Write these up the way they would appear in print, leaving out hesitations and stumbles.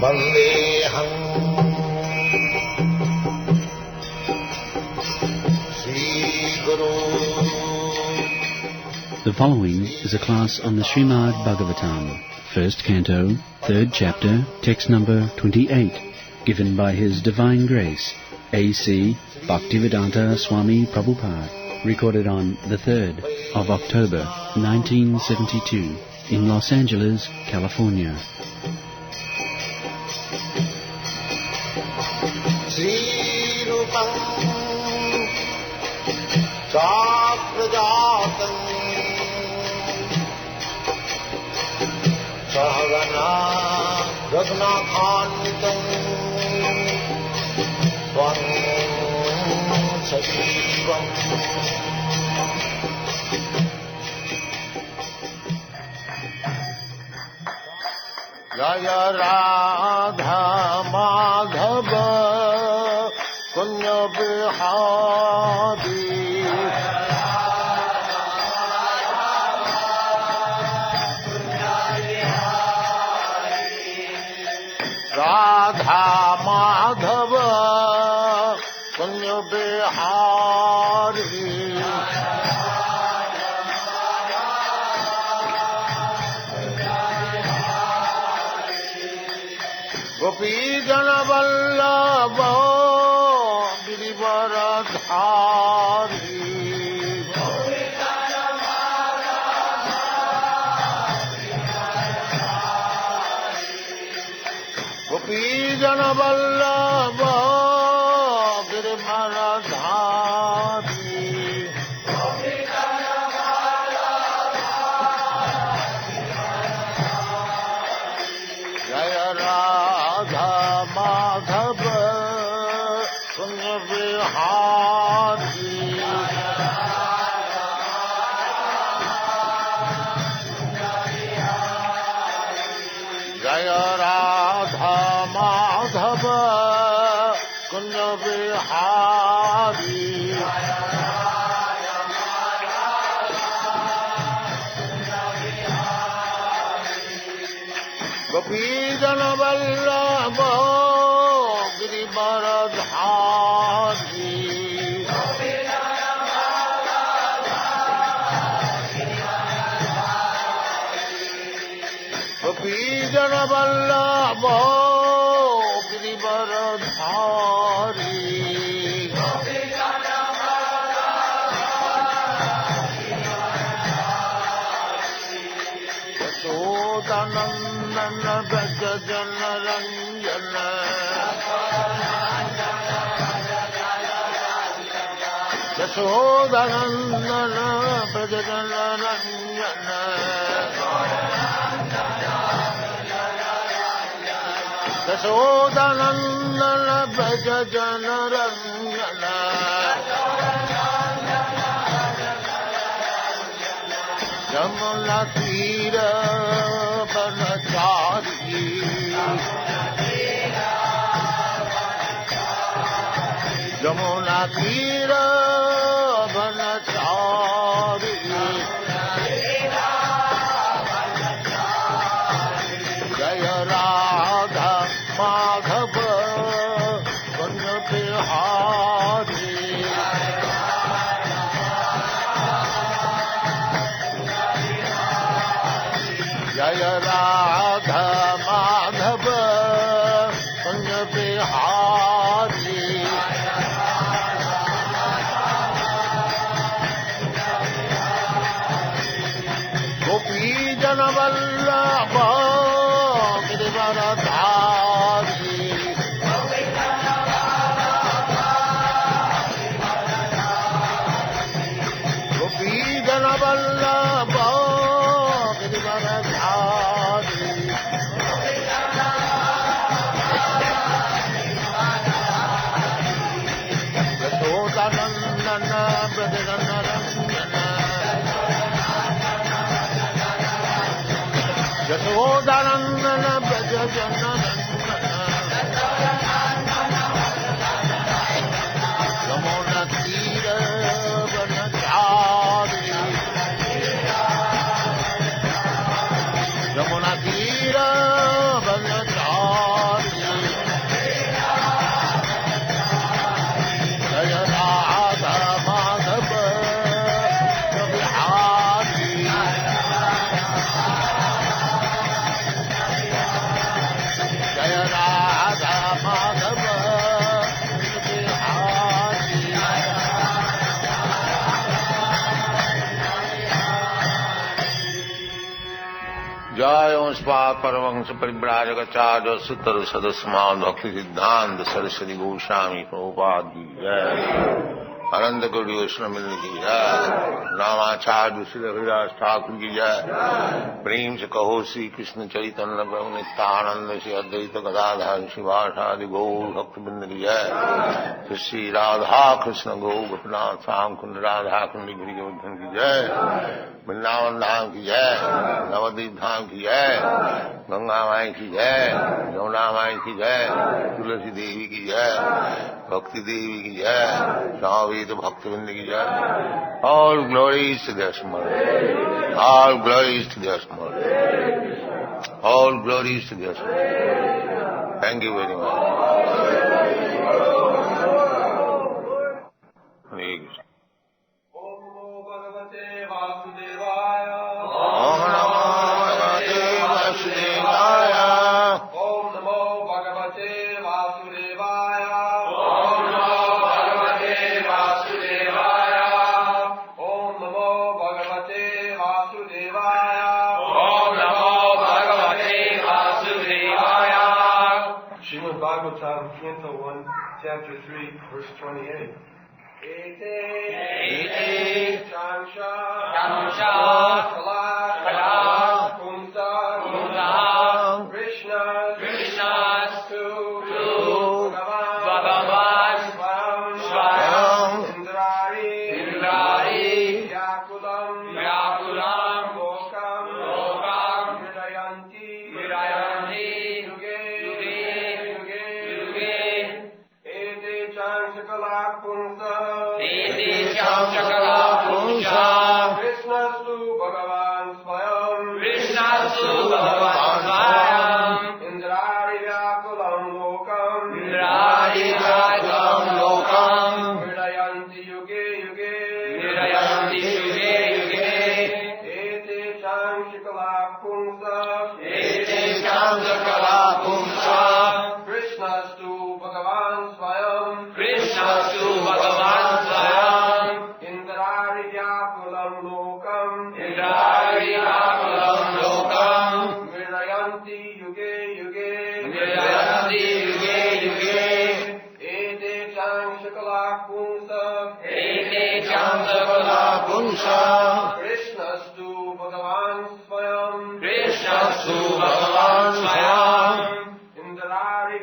Vandeham Shri Guru. The following is a class on the Śrīmad-Bhāgvatam, first canto, third chapter, text number 28, given by His Divine Grace, A.C. Bhaktivedanta Swami Prabhupada, recorded on the 3rd of October, 1972, in Los Angeles, California. Srīrupam Cakrajatam Sahagana Raghunathanvitam Tvam Sajivam Jaya Radha Madhava Kunya Bihari Radha Madhava Kunya Bihari Gopi Jana Vallabha Girivaradhari Gopi Jana Vallabha Girivaradhari Jaya Radha Madhava Kunya Bihari Jaya Radha Madhava Kunya Bihari Gopi Jana Vallabha Girivaradhari Gopi Jana Vallabha Girivaradhari Yashodanandana Braja Jana Ranjana Yashodanandana Braja Jana Ranjana Yashodanandana Braja Jana Ranjana Yamuna Tira Banachari Yamuna Tira Banachari Jaya Radha Madhava Kunya Bihari Jaya Radha Madhava Kunya Bihari Gopi Jana Vallabha Girivaradhari Gopi Jana Vallabha Girivaradhari Yashodanandana Braja Jana Ranjana Yashodanandana Braja Jana Ranjana Yamuna Tira Banachari Yamuna Tira जय ओंस्पाद परमहंस परिव्राजकाचार्य सूत्र सदस्यमान भक्ति सिद्धांत सरस्वती गोस्वामी प्रभुपाद की जय। अनंत कोटि वैष्णव मिलन की जय। नामाचार्य श्री हरिदास ठाकुर की जय। प्रेम से कहो श्री कृष्ण चैतन्य प्रभु नित्यानंद श्री अद्वैत गदाधर शिवासादि गौर भक्तवृंद की जय। श्री राधा कृष्ण गौ गोपीनाथ श्याम कुंड राधा कुंड गिरि गोवर्धन की जय। वृंदावन धाम की जय। नवद्वीप धाम की जय। गंगा माई की जय। यमुना माई की जय। तुलसी देवी की जय। भक्ति देवी की जय। सावेद भक्तवृंद की जय। All glories to their small. All glories to their small. All glories to their small. Thank you very much. Hare Krishna. Om Namo Bhagavate Vasudevaya. Om Namo Bhagavate Vasudevaya. Om Namo Bhagavate Vasudevaya. Om Namo Bhagavate Vasudevaya. Om Namo Bhagavate Vasudevaya. Śrīmad-Bhāgvatam, Canto 1, Chapter 3, Verse 28. Ete Chansha Kala Kumsa Krishna's to Bhagavan Swayam Indrari Vyakulam Lokam Hridayanti Yuge Ete Chansha Kala Kumsa Krishna's to Bhagavan Swayam Indrari Vyakulam Lokam Hridayanti Yuge Ete Chansha Kala Kumsa Krishna's to Bhagavan Swayam Indrari Vyakulam Lokam Hridayanti Yuge Ete Chansha Kala Kumsa Krishna's to Bhagavan Swayam Indrari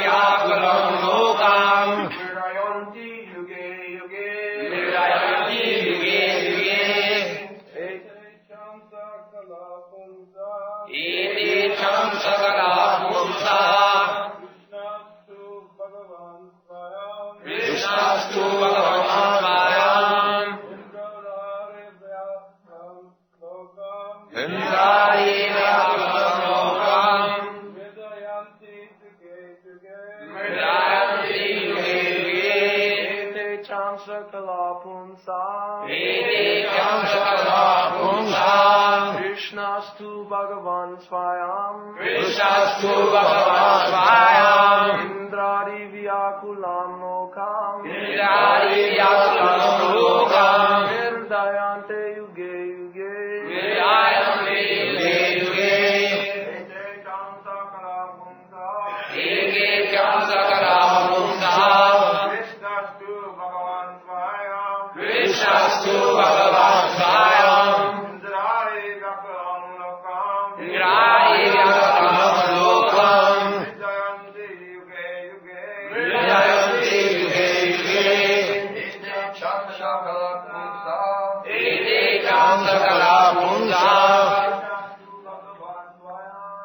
Vyakulam Lokam Hridayanti Yuge Ete Chansha Kala Kumsa Krishna's to Bhagavan Swayam Indrari Vyakulam Lokam Hridayanti Yuge Ete Chansha Kala Kumsa Krishna's to Bhagavan Swayam Indrari Vyakulam Lokam Hridayante Yuge Ete Chansha Kala Kumsa Krishna's to Bhagavan Swayam Indrari Vyakulam Lokam Hridayanti Yuge Ete Chansha Kala Kumsa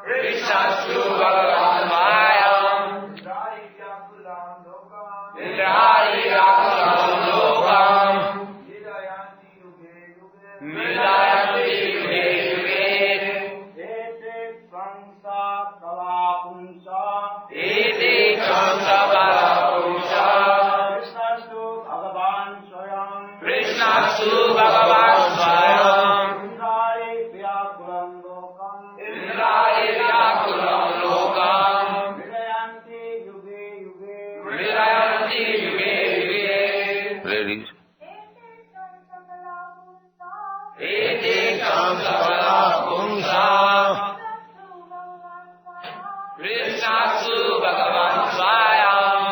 Krishna's to Bhagavan Swayam Indrari Vyakulam Lokam Hridayanti Yuge Ete Chansha Kala Kumsa Krishna's to Bhagavan Swayam Indrari Vyakulam Lokam Hridayanti Yuge Ladies. Ete Krishna Sakala Pumsa Krishna Su Bhagavan Swayam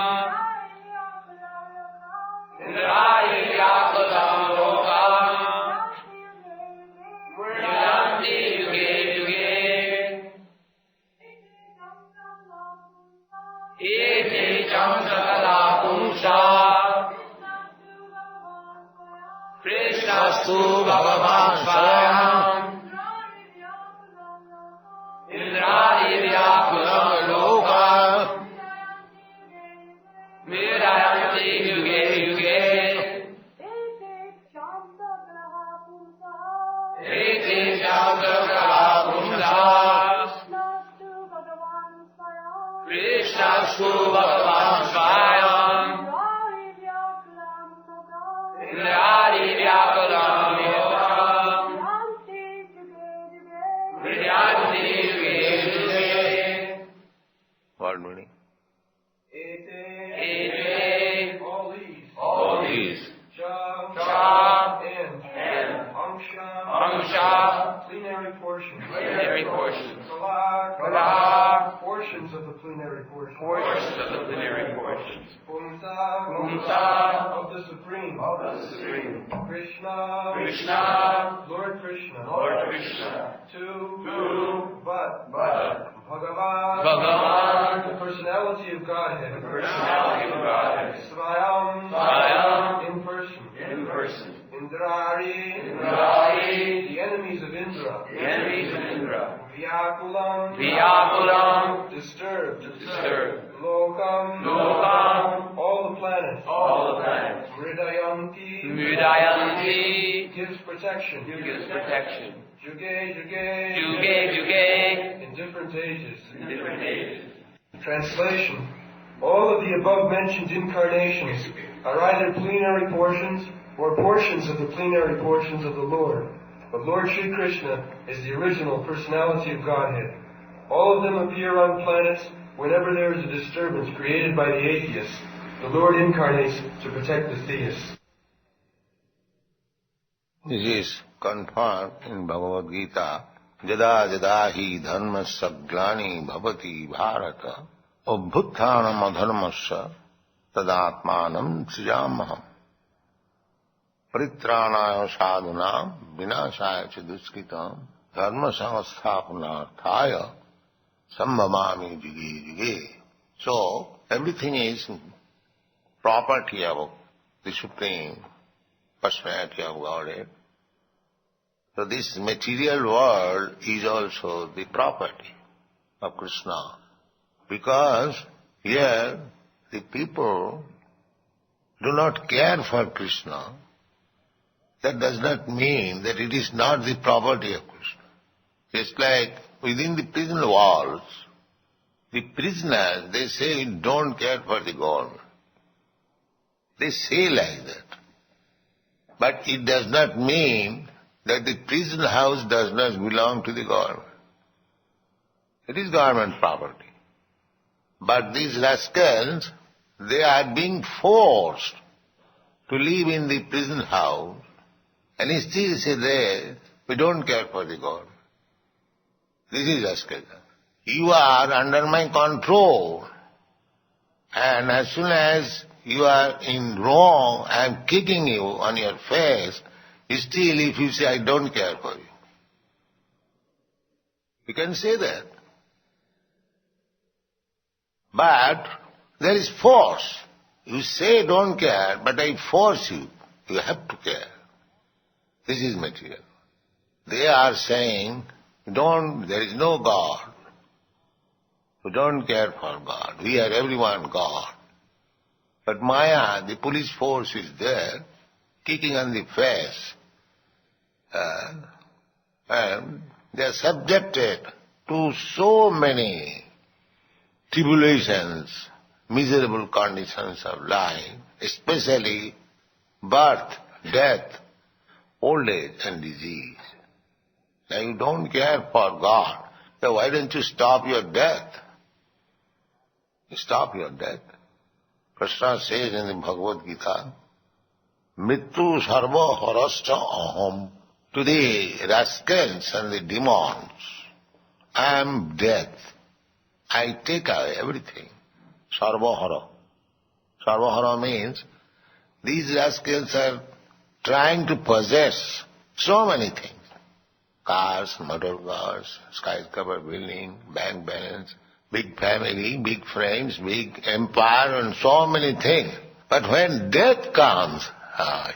Indraya Vyakulam Lokam Mridanti Yuge Yuge Iti Cham Sakala Pumsa Krishna Su Bhagavan Swayam Indraya Vyakulam Lokam Mridanti Yuge Yuge Iti Cham Sakala Pumsa Krishna Su Bhagavan Swayam Indraya Vyakulam Lokam Mridanti Yuge Yuge. What meaning? Ete. All these. Cha. And. Amsha. Plenary portions. Plenary portions. Kala. Portions of the plenary portions. Portions of the plenary portions. Pumsa. Of the Supreme. Krishna. Lord Krishna. To. But. Bhagavan. The personality of Godhead. Svayam. In person. Indrari. The enemies of Indra. Vyakulam. Disturbed. Lokam. All the planets. Mridayanti. Gives protection. Juge. In different ages. Translation. All of the above mentioned incarnations are either plenary portions or portions of the plenary portions of the Lord. But Lord Sri Krishna is the original personality of Godhead. All of them appear on planets whenever there is a disturbance created by the atheists. The Lord incarnates to protect the theists. This is confirmed in Bhagavad Gita. Jada jada hi dharmasya glani bhavati bharata abhuttanam adharmasya tadatmanam srijamaham paritranaya sadhunam vinashaya ca duskritam dharma samasthapanarthaya sambhavami juge juge. So, everything is property of the Supreme Personality of Godhead. So this material world is also the property of Krishna. Because here the people do not care for Krishna. That does not mean that it is not the property of Krishna. Just like within the prison walls, the prisoners, they say, don't care for the government. They say like that. But it does not mean that the prison house does not belong to the government. It is government property. But these rascals, they are being forced to live in the prison house, and still say there, we don't care for the government. This is rascal. You are under my control, and as soon as you are in wrong, I am kicking you on your face. Still, if you say, I don't care for you, you can say that. But there is force. You say don't care, but I force you. You have to care. This is material. They are saying, there is no God. We don't care for God. We are everyone God. But Maya, the police force is there, kicking on the face. And they are subjected to so many tribulations, miserable conditions of life, especially birth, death, old age and disease. Now you don't care for God. So why don't you stop your death? Stop your death. Krishna says in the Bhagavad Gita, Mrityu sarva harascha aham to the rascals and the demons, I am death. I take away everything. Sarvahara. Sarvahara means these rascals are trying to possess so many things. Cars, motor cars, skyscraper building, bank balance, big family, big friends, big empire and so many things. But when death comes,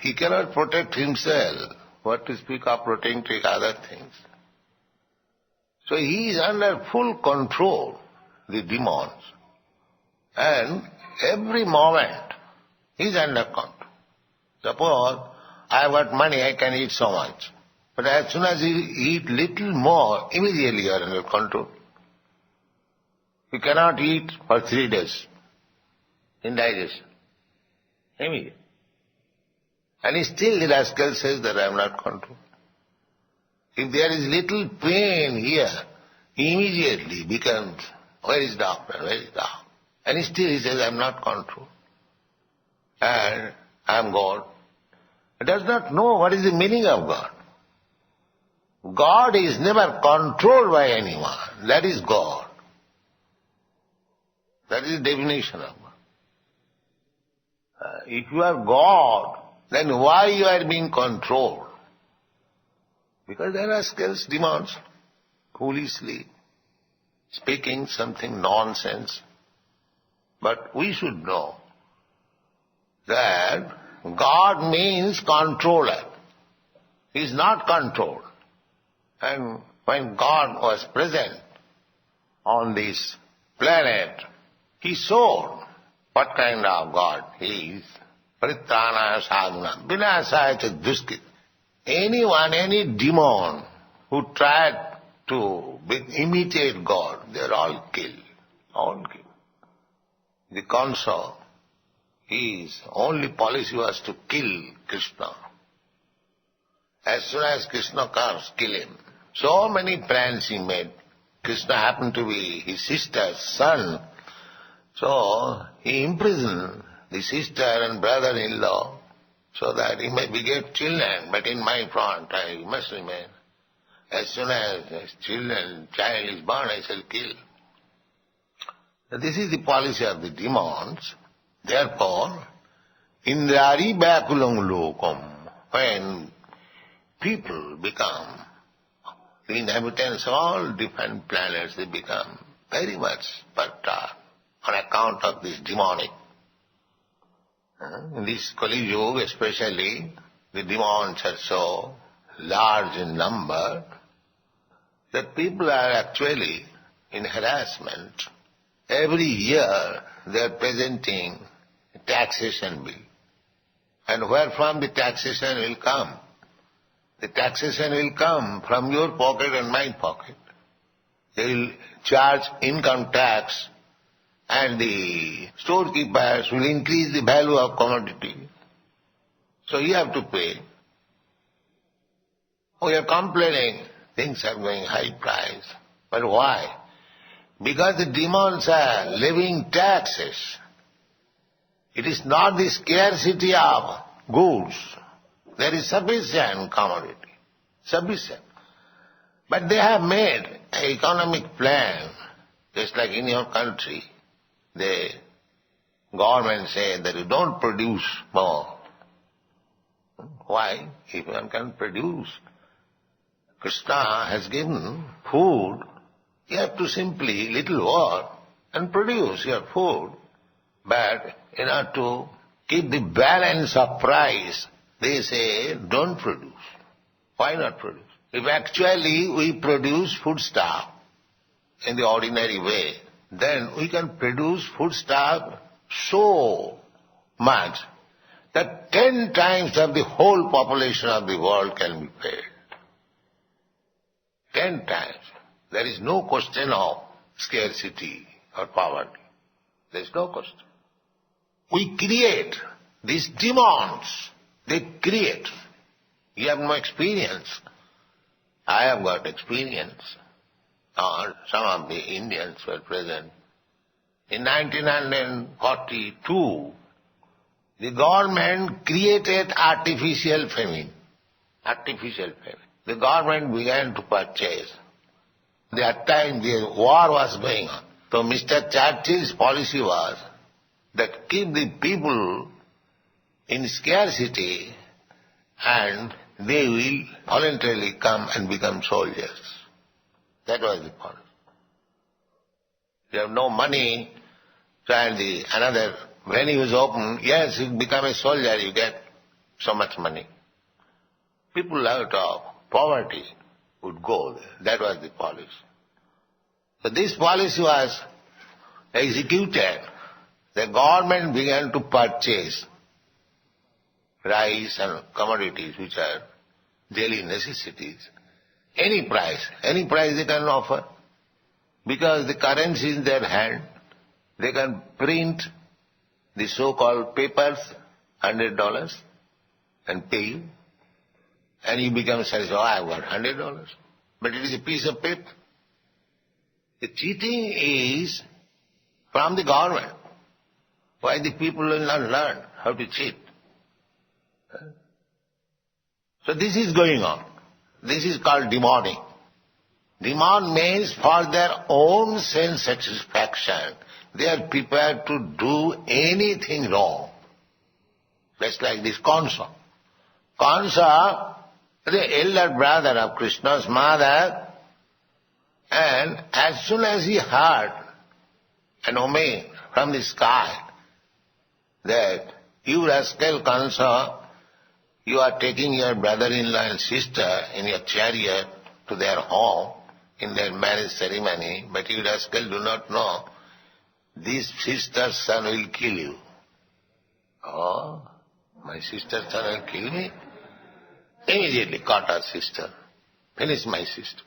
he cannot protect himself. What to speak of protecting other things? So he is under full control, the demons. And every moment he is under control. Suppose I have got money, I can eat so much. But as soon as you eat little more, immediately you are under control. You cannot eat for 3 days. Indigestion. Immediately. And still the rascal says that I am not controlled. If there is little pain here, he immediately becomes, where is doctor, where is doctor? And still he says, I am not controlled. And I am God. He does not know what is the meaning of God. God is never controlled by anyone. That is God. That is the definition of God. If you are God, then why you are being controlled? Because there are rascals, demons, foolishly speaking something nonsense. But we should know that God means controller. He is not controlled. And when God was present on this planet, He showed what kind of God He is. Paritrāṇāya sadhūnām, vināṣāya ca duṣkrit. Anyone, any demon who tried to imitate God, they are all killed. All killed. The Kansa, his only policy was to kill Krishna. As soon as Krishna comes, kill him. So many plans he made. Krishna happened to be his sister's son. So he imprisoned the sister and brother-in-law so that he may beget children, but in my front I must remain. As soon as child is born, I shall kill. This is the policy of the demons. Therefore, indrari bhyakulam lokam, when people become the inhabitants of all different planets, they become very much perturbed on account of this demonic. In this Kali Yuga especially, the demons are so large in number that people are actually in harassment. Every year they are presenting a taxation bill. And where from the taxation will come? The taxation will come from your pocket and my pocket. They will charge income tax and the storekeepers will increase the value of commodity. So you have to pay. We are complaining, things are going high price. But why? Because the demons are levying taxes. It is not the scarcity of goods. There is sufficient commodity. Sufficient. But they have made an economic plan, just like in your country. The government say that you don't produce more. Why? If one can produce. Krishna has given food. You have to simply little work and produce your food. But in order to keep the balance of price, they say don't produce. Why not produce? If actually we produce foodstuff in the ordinary way, then we can produce foodstuff so much that 10 times of the whole population of the world can be fed. 10 times. There is no question of scarcity or poverty. There is no question. We create these demons. They create. You have no experience. I have got experience. Some of the Indians were present. In 1942, the government created artificial famine. artificial payment. The government began to purchase. At that time the war was going on. So Mr. Churchill's policy was that keep the people in scarcity and they will voluntarily come and become soldiers. That was the policy. You have no money, and when he was open, yes, you become a soldier, you get so much money. People out of poverty would go there. That was the policy. So this policy was executed. The government began to purchase rice and commodities which are daily necessities. Any price they can offer. Because the currency is in their hand, they can print the so-called papers, $100, and pay you. And you become satisfied, I've got $100. But it is a piece of paper. The cheating is from the government. Why the people will not learn how to cheat? So this is going on. This is called demanding. Demand means for their own sense satisfaction, they are prepared to do anything wrong. Just like this Kansa. Kansa, the elder brother of Krishna's mother, and as soon as he heard an homage from the sky that you rascal Kansa, you are taking your brother-in-law and sister in your chariot to their home in their marriage ceremony, but you rascal do not know this sister's son will kill you. Oh, my sister's son will kill me? Immediately caught her sister. Finish my sister.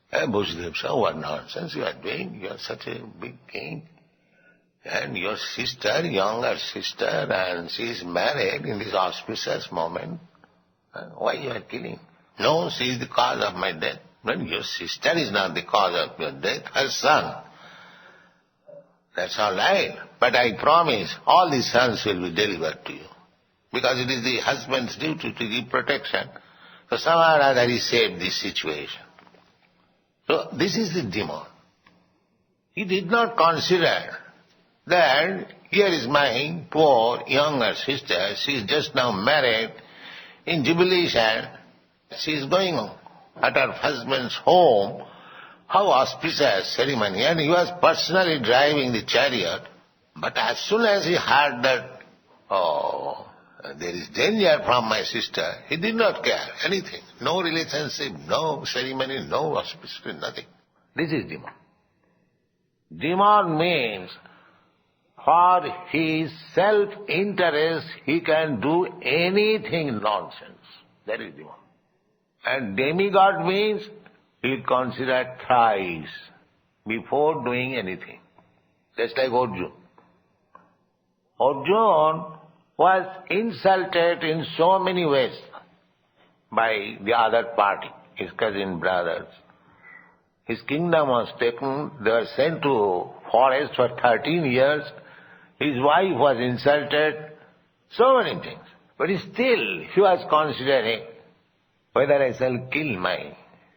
Hey, Bhusdev, so what nonsense you are doing? You are such a big king. And your sister, younger sister, and she is married in this auspicious moment. Why you are killing? No, she is the cause of my death. But your sister is not the cause of your death, her son. That's all right. But I promise all the sons will be delivered to you. Because it is the husband's duty to give protection. So somehow or other he saved this situation. So this is the demand. He did not consider that here is my poor younger sister, she is just now married, in jubilation, she is going at her husband's home. How auspicious ceremony. And he was personally driving the chariot. But as soon as he heard that, oh, there is danger from my sister, he did not care anything. No relationship, no ceremony, no auspicious, nothing. This is demand. Demand means for his self-interest he can do anything nonsense. That is demand. And demigod means he will consider thrice before doing anything. Just like Arjuna. Arjuna was insulted in so many ways by the other party, his cousin brothers. His kingdom was taken, they were sent to forest for 13 years. His wife was insulted, so many things. But still he was considering whether I shall kill my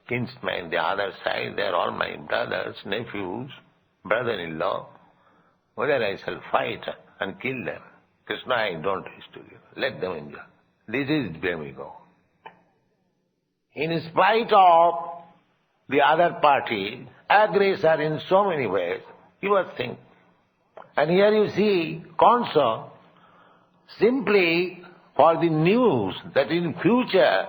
kinsmen, the other side, they are all my brothers, nephews, brother-in-law, whether I shall fight and kill them. Krishna, I don't wish to give. Let them enjoy. This is demigod. In spite of the other party, aggressor in so many ways, he was thinking. And here you see, Kansa, simply for the news that in future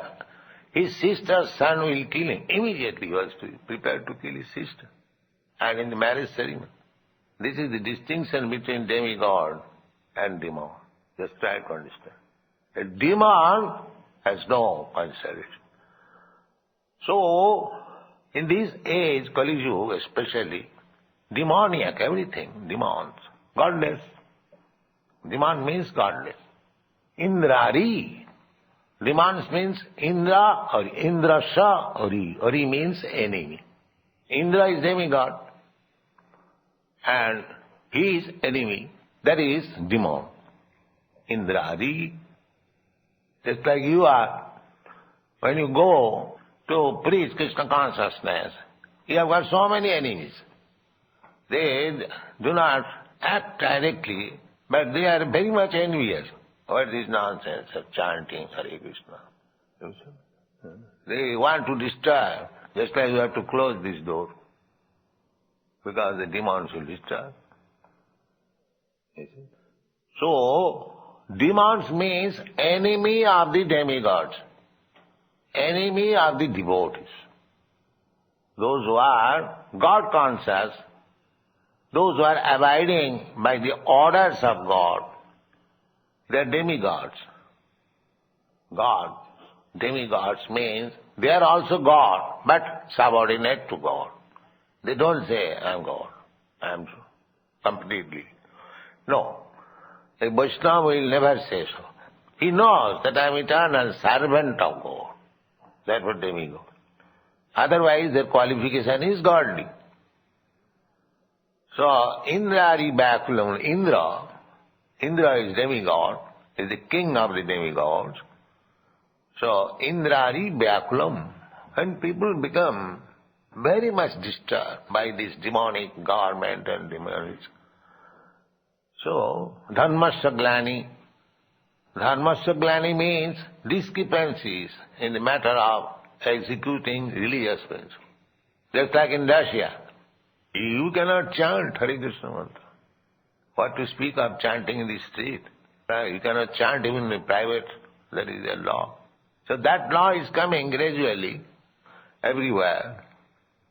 his sister's son will kill him. Immediately he was prepared to kill his sister. And in the marriage ceremony. This is the distinction between demigod and demand. Just try to understand. A demand has no consideration. So, in this age, Kali Yuga especially, demoniac, everything demands. Godless. Demand means godless. Indrari. Demands means Indra or Indrasha Ori. Ori means enemy. Indra is demigod. And he is enemy. That is demon. Indrari. Just like you are When you go to preach Krishna consciousness, you have got so many enemies. They do not act directly, but they are very much envious. What is nonsense of chanting Hare Krishna? They want to disturb, just like you have to close this door, because the demons will disturb. So, demons means enemy of the demigods, enemy of the devotees. Those who are God conscious, those who are abiding by the orders of God, they are demigods. God, demigods means they are also God, but subordinate to God. They don't say, I am God, I am completely. No. A Vaishnava will never say so. He knows that I am eternal servant of God. That's what demigod. Otherwise their qualification is godly. So, Indrari Bakulam, Indra is demigod, is the king of the demigods. So, Indrari Bakulam, when people become very much disturbed by this demonic garment and demonic. So, Dharmasya Glani. Dharmasya Glani means discrepancies in the matter of executing religious principles. Just like in Russia, you cannot chant Hare Krishna mantra. What to speak of chanting in the street? You cannot chant even in private. That is a law. So that law is coming gradually everywhere.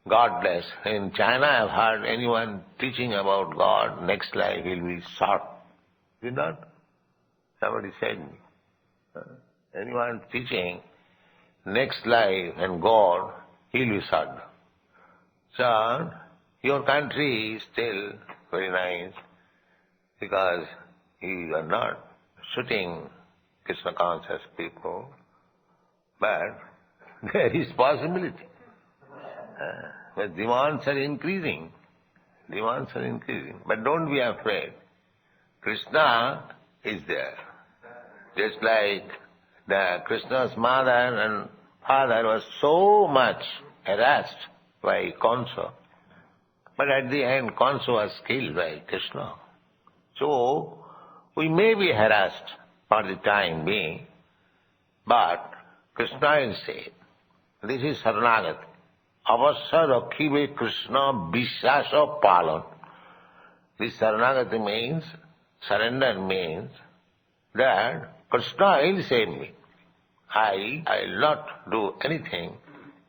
God bless. In China I have heard anyone teaching about God, next life will be shot. Did not? Somebody said me. Anyone teaching next life and God, he will be shot. So, your country is still very nice because you are not shooting Krishna conscious people, but there is possibility. But demands are increasing. Demands are increasing. But don't be afraid. Krishna is there. Just like the Krishna's mother and father was so much harassed by Kansa. But at the end, Kansa was killed by Krishna. So, we may be harassed for the time being, but Krishna is said. This is Saranagati. Avasya rakhibe Krishna vishasa palan. This Saranagati means, surrender means that Krishna will save me. I will not do anything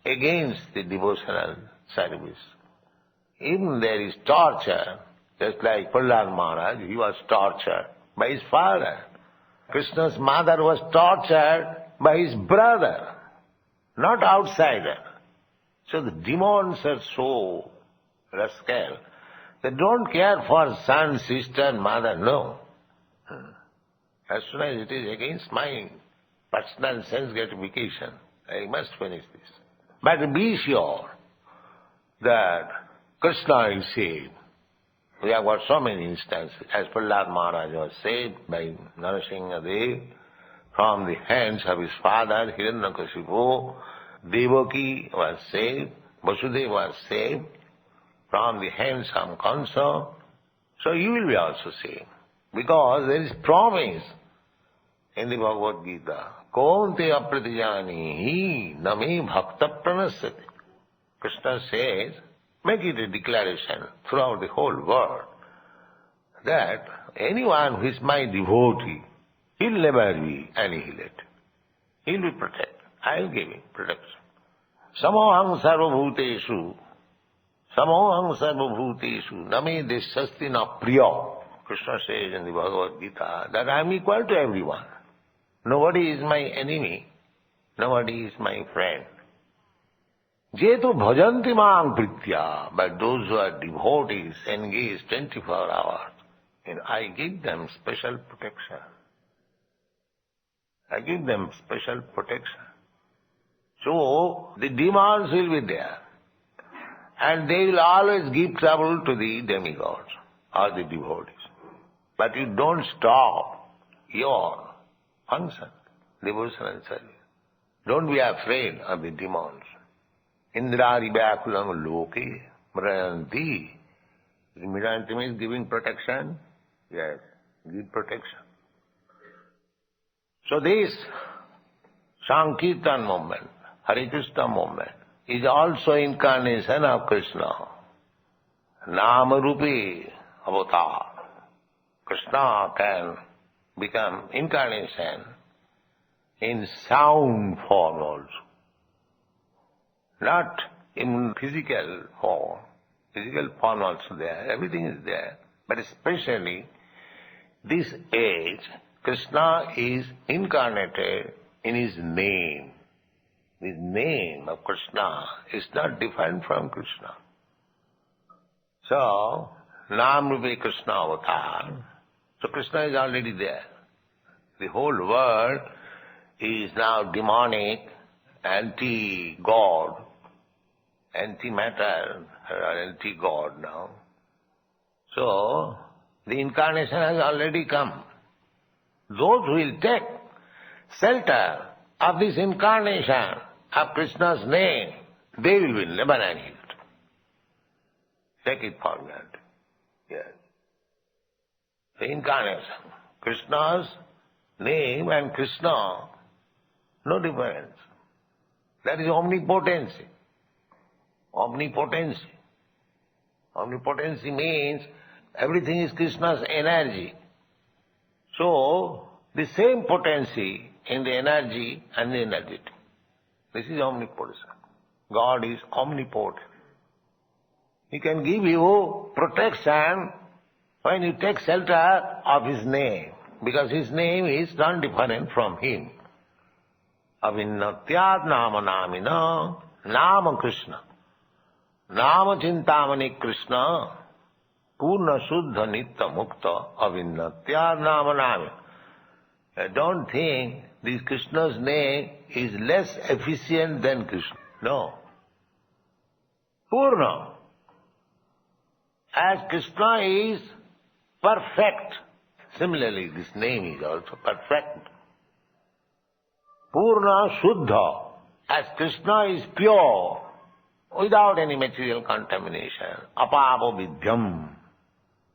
against the devotional service. Even there is torture, just like Prahlāda Maharaj, he was tortured by his father. Krishna's mother was tortured by his brother, not outsider. So the demons are so rascal. They don't care for son, sister, mother, no. As soon as it is against my personal sense gratification, I must finish this. But be sure that Krishna is saved. We have got so many instances. As Prahlāda Maharaj was saved by Narasimha from the hands of his father, Hiranyakashipu. Devaki was saved, Vasudeva was saved from the hands of Kansa. So you will be also saved. Because there is promise in the Bhagavad Gita. Konte apratijani name bhakta pranasyati. Krishna says, make it a declaration throughout the whole world that anyone who is my devotee, he'll never be annihilated. He'll be protected. I'll give him protection. Samoham sarvabhuteshu name deshasti na priya. Krishna says in the Bhagavad Gita that I am equal to everyone. Nobody is my enemy. Nobody is my friend. Jetu bhajanti maam pritya. But those who are devotees engaged 24 hours, and I give them special protection. I give them special protection. So, the demons will be there. And they will always give trouble to the demigods or the devotees. But you don't stop your function, devotional service. Don't be afraid of the demons. Indrari vyakulam loke mrayanti. Mrayanti means giving protection. Yes, give protection. So this Sankirtan movement, Hare Krishna movement, is also incarnation of Krishna. Namarupi avatar. Krishna can become incarnation in sound form also. Not in physical form. Physical form also there, everything is there. But especially this age, Krishna is incarnated in his name. The name of Krishna is not different from Krishna. So, Nam Rupi Krishna avatar. So Krishna is already there. The whole world is now demonic, anti-God, anti-matter, or anti-God now. So, the incarnation has already come. Those who will take shelter of this incarnation of Krishna's name, they will be never annihiled. Take it for granted. Yes. The incarnation. Krishna's name and Krishna, no difference. That is omnipotency. Omnipotency. Omnipotency means everything is Krishna's energy. So, the same potency in the energy and the energy. This is omnipotence. God is omnipotent. He can give you protection when you take shelter of His name, because His name is not different from Him. Avinnatyad nama namina nama Krishna. Nama chintamani Krishna purna suddha nitta mukta avinnatyad nama namina. Don't think this Krishna's name is less efficient than Krishna. No. Purna. As Krishna is perfect, similarly this name is also perfect. Purna Shuddha, as Krishna is pure, without any material contamination. Apavo vidyam.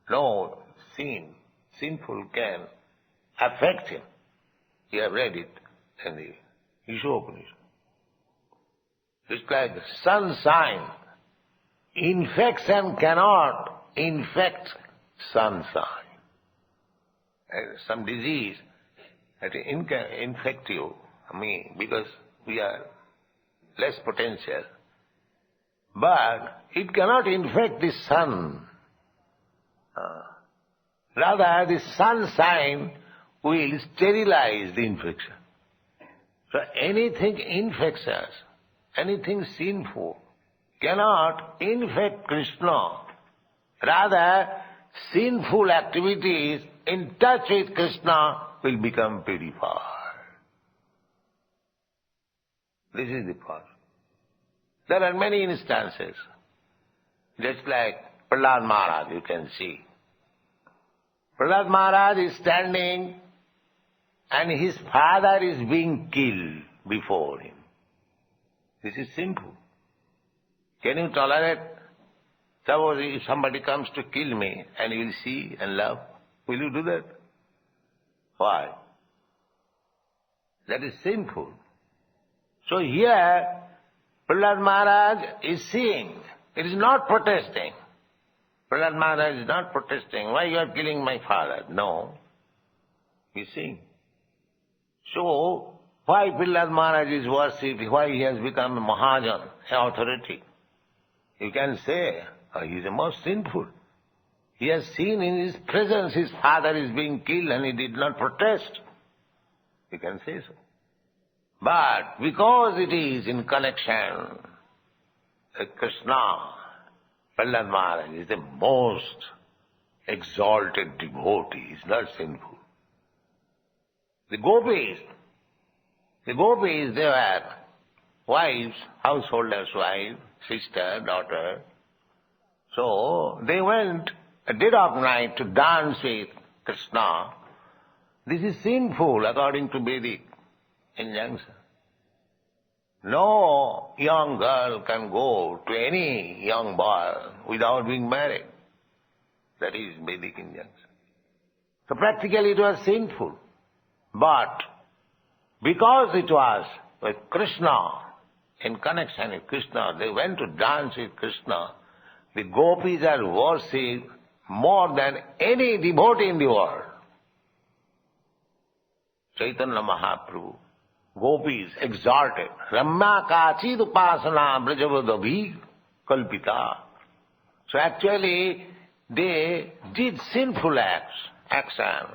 No sin, sinful can affect him. You have read it in the Ishopanishad. It's like sunshine. Infection cannot infect sunshine. Some disease that infect you, because we are less potential. But it cannot infect the sun. Rather, the sunshine will sterilize the infection. So anything infectious, anything sinful, cannot infect Krishna. Rather, sinful activities in touch with Krishna will become purified. This is the point. There are many instances. Just like Prahlad Maharaj, you can see. Prahlad Maharaj is standing and his father is being killed before him. This is sinful. Can you tolerate? Suppose if somebody comes to kill me and you will see and love, will you do that? Why? That is sinful. So here, Prahlad Maharaj is seeing. It is not protesting. Prahlad Maharaj is not protesting. Why you are killing my father? No. He is seeing. So, why Prahlad Maharaj is worshipped? Why he has become a Mahajan, an authority? You can say, he is the most sinful. He has seen in his presence his father is being killed and he did not protest. You can say so. But because it is in connection with Krishna, Prahlad Maharaj is the most exalted devotee. He is not sinful. The gopis, they were wives, householders' wives, sister, daughter. So they went at dead of night to dance with Krishna. This is sinful according to Vedic injunction. No young girl can go to any young boy without being married. That is Vedic injunction. So practically it was sinful. But because it was with Krishna, in connection with Krishna, they went to dance with Krishna. The gopis are worshipped more than any devotee in the world. Chaitanya Mahaprabhu, gopis exalted. Ramya kachid upasana brajavadabhi kalpita. So actually they did sinful action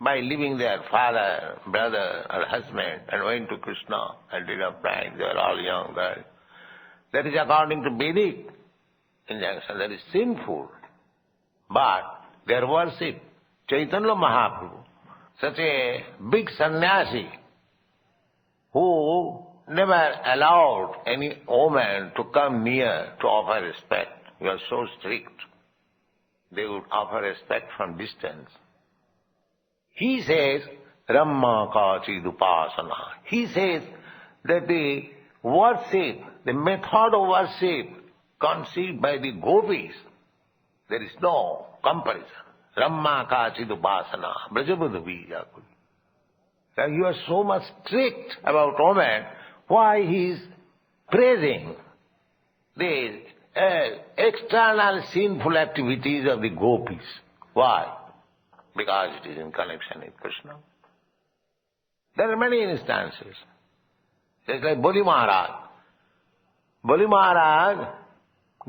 by leaving their father, brother or husband and went to Krishna and did a pride. They were all young girls. That is according to Vedic injunction. That is sinful. But their worship, Chaitanya Mahaprabhu, such a big sannyasi who never allowed any woman to come near to offer respect. He was so strict. They would offer respect from distance. He says, Ramma Kachidupasana. He says that the worship, the method of worship conceived by the gopis, there is no comparison. Ramma Kachidupasana, Brajabudhavi Yakul. Now you are so much strict about woman, why he is praising the external sinful activities of the gopis. Why? Because it is in connection with Krishna. There are many instances. Just like Bali Maharaj. Bali Maharaj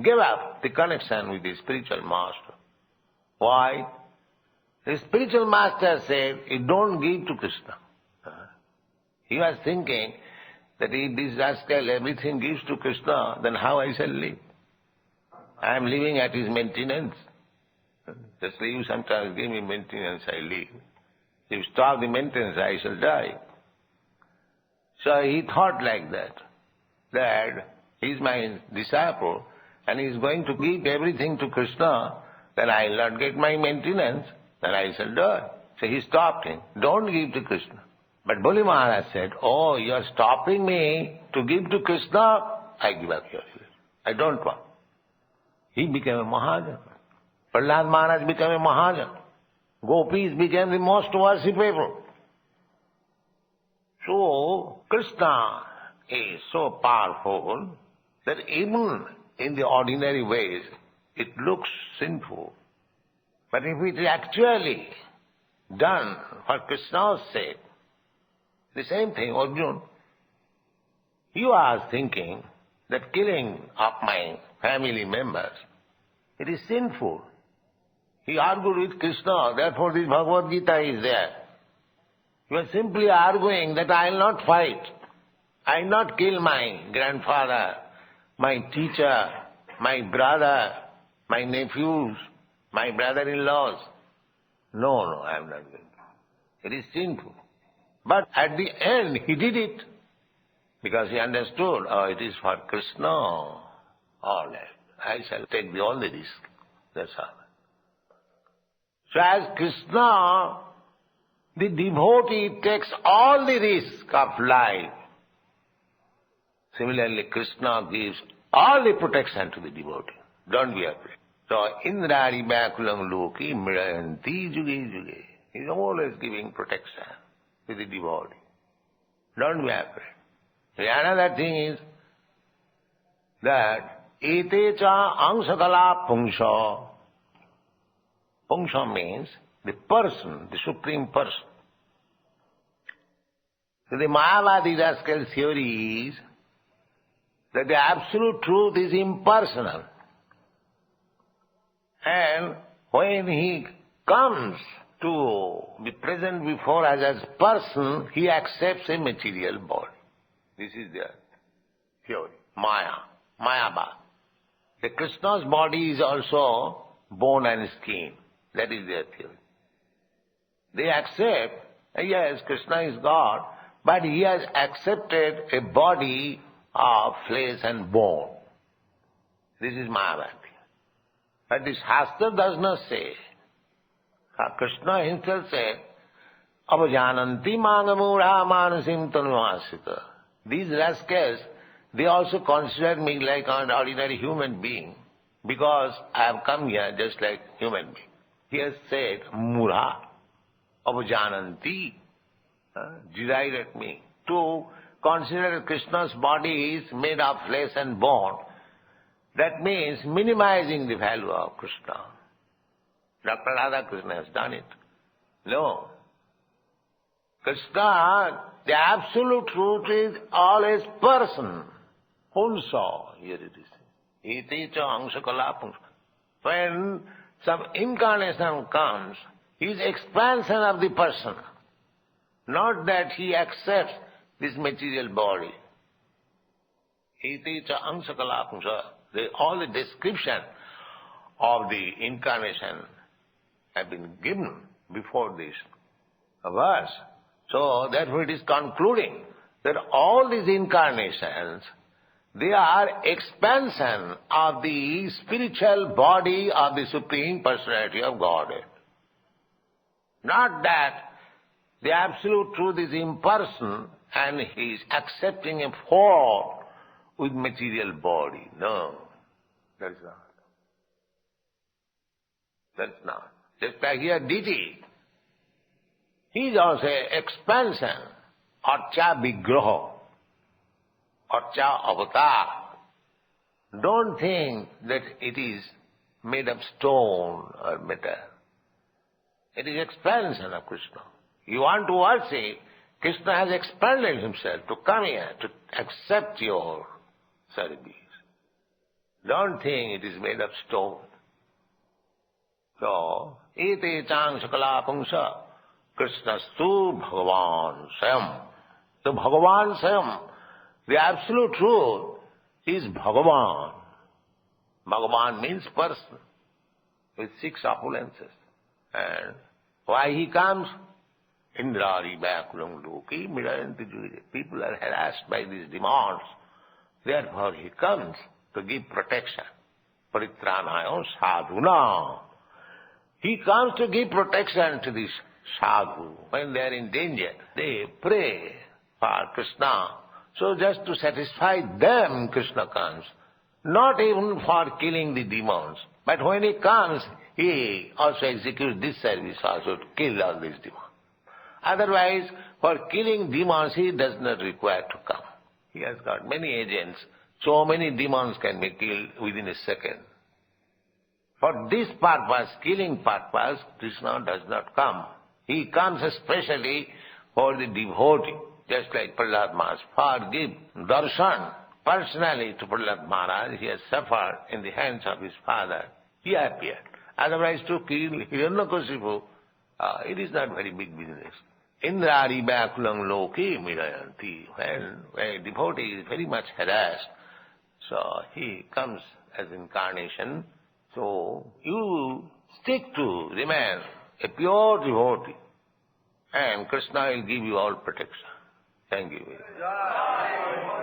gave up the connection with the spiritual master. Why? The spiritual master said, you don't give to Krishna. He was thinking that if this rascal everything gives to Krishna, then how I shall live? I am living at his maintenance. Just like you sometimes give me maintenance, I live. If you stop the maintenance, I shall die. So he thought like that he is my disciple and he is going to give everything to Krishna, then I will not get my maintenance, then I shall die. So he stopped him. Don't give to Krishna. But Bali Maharaj said, oh, you are stopping me to give to Krishna, I give up your life. I don't want. He became a Mahajan. Prahlad Maharaj became a Mahajan. Gopis became the most worshipable. So, Krishna is so powerful that even in the ordinary ways, it looks sinful. But if it is actually done for Krishna's sake, the same thing, Arjuna, he was thinking that killing of my family members, it is sinful. He argued with Krishna, therefore this Bhagavad Gita is there. He was simply arguing that I will not fight. I will not kill my grandfather, my teacher, my brother, my nephews, my brother-in-laws. No, I am not going to. It is sinful. But at the end, he did it because he understood, it is for Krishna. All right, I shall take all the risk. That's all. So as Krishna, the devotee takes all the risk of life. Similarly, Krishna gives all the protection to the devotee. Don't be afraid. So, Indrari Bakulam Loki Mirayanti Juge Juge. He is always giving protection to the devotee. Don't be afraid. Another thing is that Ete cha angsakala pungsha. Pungsha means the person, the supreme person. So the Mayavadi rascal theory is that the absolute truth is impersonal. And when he comes to be present before us as person, he accepts a material body. This is their theory. Mayavad. The Krishna's body is also bone and skin. That is their theory. They accept, yes, Krishna is God, but he has accepted a body of flesh and bone. This is Mayavadi. But this Shastra does not say. Krishna himself said, Avajananti mangamura manasim tanuvasita. these rascals, they also consider me like an ordinary human being because I have come here just like human being. He has said, Mura, Avajananti, derided me. To consider Krishna's body is made of flesh and bone, that means minimizing the value of Krishna. Dr. Radhakrishna has done it. No. Krishna, the absolute truth is always person. Punsa, here it is. Iti cha angsakala punsa. When some incarnation comes, he is expansion of the person. Not that he accepts this material body. Iti cha angsakala punsa. All the description of the incarnation have been given before this verse. So therefore it is concluding that all these incarnations, they are expansion of the spiritual body of the Supreme Personality of Godhead. Not that the absolute truth is impersonal and he is accepting a form with material body. No, that is not. That's not. Just like here deity, he is also expansion, archa vigraha, archa avatar. Don't think that it is made of stone or metal. It is expansion of Krishna. You want to worship, Krishna has expanded himself to come here, to accept your service. Don't think it is made of stone. So, iti chang sakala pungsa, Krishnastu Bhagavan Sayam. So Bhagavan Sayam, the absolute truth is Bhagavan. Bhagavan means person with 6 opulences. And why he comes? Indrari Vyakulam Loki Midayanti Juyate. People are harassed by these demons. Therefore he comes to give protection. Paritranayam sadhuna. He comes to give protection to these sadhu. When they are in danger, they pray for Krishna. So just to satisfy them, Krishna comes. Not even for killing the demons. But when he comes, he also executes this service also to kill all these demons. Otherwise, for killing demons, he does not require to come. He has got many agents. So many demons can be killed within a second. For this purpose, killing purpose, Krishna does not come. He comes especially for the devotee, just like Prahlad Maharaj. For give darshan personally to Prahlad Maharaj, he has suffered in the hands of his father. He appeared. Otherwise, to kill Hiranyakashipu, it is not very big business. Indrari Vyakulam Loki Midayanti. When a devotee is very much harassed, so he comes as incarnation. So you stick to remain a pure devotee, and Krishna will give you all protection. Thank you very much.